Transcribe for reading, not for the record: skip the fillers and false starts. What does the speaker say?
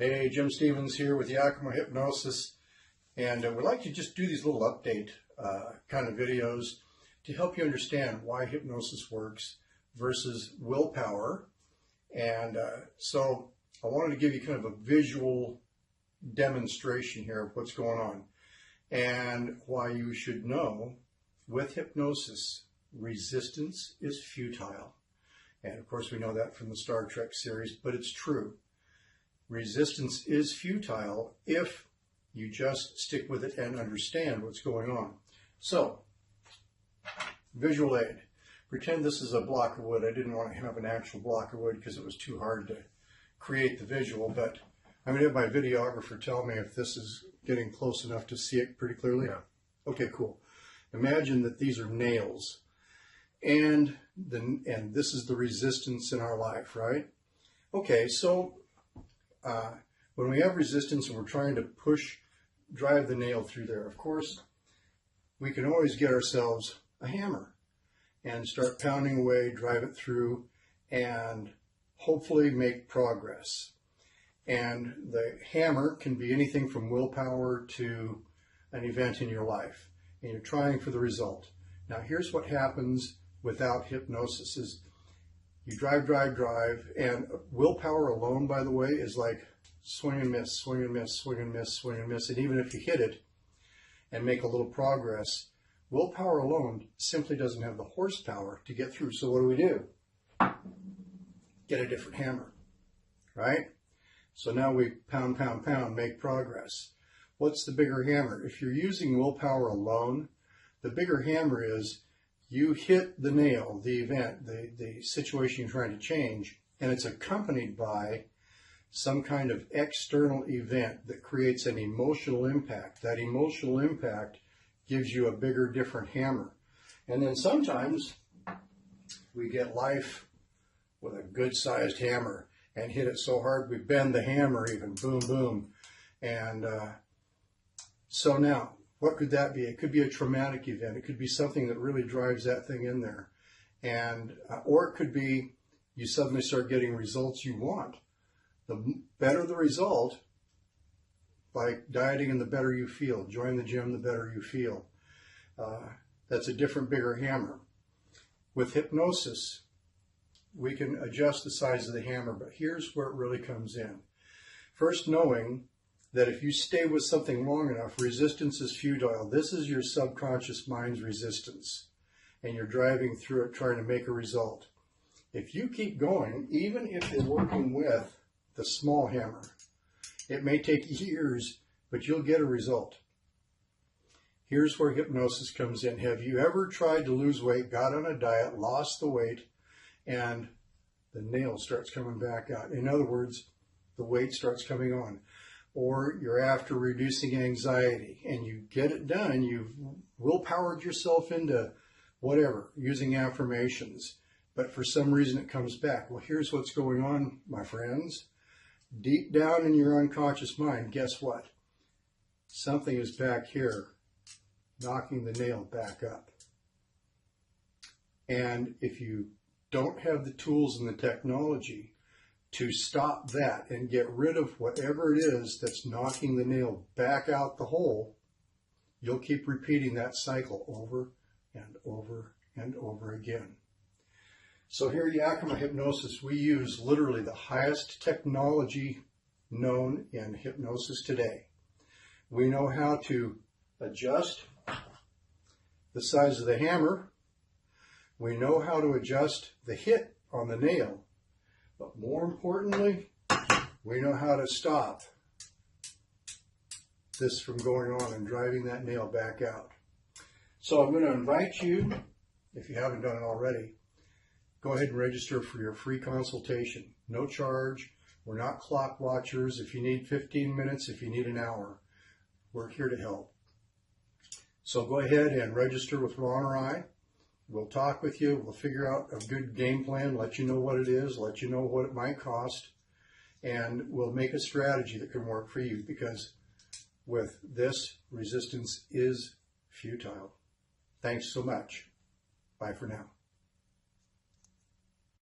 Hey, Jim Stevens here with Yakima Hypnosis, and we'd like to just do these little update kind of videos to help you understand why hypnosis works versus willpower. And so I wanted to give you kind of a visual demonstration here of what's going on and why you should know with hypnosis, resistance is futile. And of course we know that from the Star Trek series, but it's true. Resistance is futile if you just stick with it and understand what's going on. So, visual aid. Pretend this is a block of wood. I didn't want to have an actual block of wood because it was too hard to create the visual, but I'm going to have my videographer tell me if this is getting close enough to see it pretty clearly. Yeah. Okay, cool. Imagine that these are nails, and this is the resistance in our life, right? Okay, so when we have resistance and we're trying to drive the nail through there, of course, we can always get ourselves a hammer and start pounding away, drive it through, and hopefully make progress. And the hammer can be anything from willpower to an event in your life, and you're trying for the result. Now, here's what happens without hypnosis is you drive, and willpower alone, by the way, is like swing and miss, swing and miss, swing and miss, swing and miss. And even if you hit it and make a little progress, willpower alone simply doesn't have the horsepower to get through. So what do? Get a different hammer, right? So now we pound, pound, pound, make progress. What's the bigger hammer? If you're using willpower alone, the bigger hammer is you hit the nail, the event, the situation you're trying to change, and it's accompanied by some kind of external event that creates an emotional impact. That emotional impact gives you a bigger, different hammer. And then sometimes we get life with a good-sized hammer and hit it so hard we bend the hammer even, boom, boom. And so now, what could that be? It could be a traumatic event. It could be something that really drives that thing in there. And or it could be you suddenly start getting results you want. The better the result, by dieting and the better you feel. Join the gym, the better you feel. That's a different, bigger hammer. With hypnosis, we can adjust the size of the hammer, but here's where it really comes in. First, knowing that if you stay with something long enough, resistance is futile. This is your subconscious mind's resistance, and you're driving through it trying to make a result. If you keep going, even if you're working with the small hammer, it may take years, but you'll get a result. Here's where hypnosis comes in. Have you ever tried to lose weight, got on a diet, lost the weight, and the nail starts coming back out? In other words, the weight starts coming on. Or you're after reducing anxiety and you get it done, you've willpowered yourself into whatever, using affirmations, but for some reason it comes back. Well, here's what's going on, my friends. Deep down in your unconscious mind, guess what? Something is back here knocking the nail back up. And if you don't have the tools and the technology to stop that and get rid of whatever it is that's knocking the nail back out the hole, you'll keep repeating that cycle over and over and over again. So here at Yakima Hypnosis, we use literally the highest technology known in hypnosis today. We know how to adjust the size of the hammer. We know how to adjust the hit on the nail. But more importantly, we know how to stop this from going on and driving that nail back out. So I'm going to invite you, if you haven't done it already, go ahead and register for your free consultation. No charge. We're not clock watchers. If you need 15 minutes, if you need an hour, we're here to help. So go ahead and register with Ron or I. We'll talk with you. We'll figure out a good game plan, let you know what it is, let you know what it might cost, and we'll make a strategy that can work for you, because with this, resistance is futile. Thanks so much. Bye for now.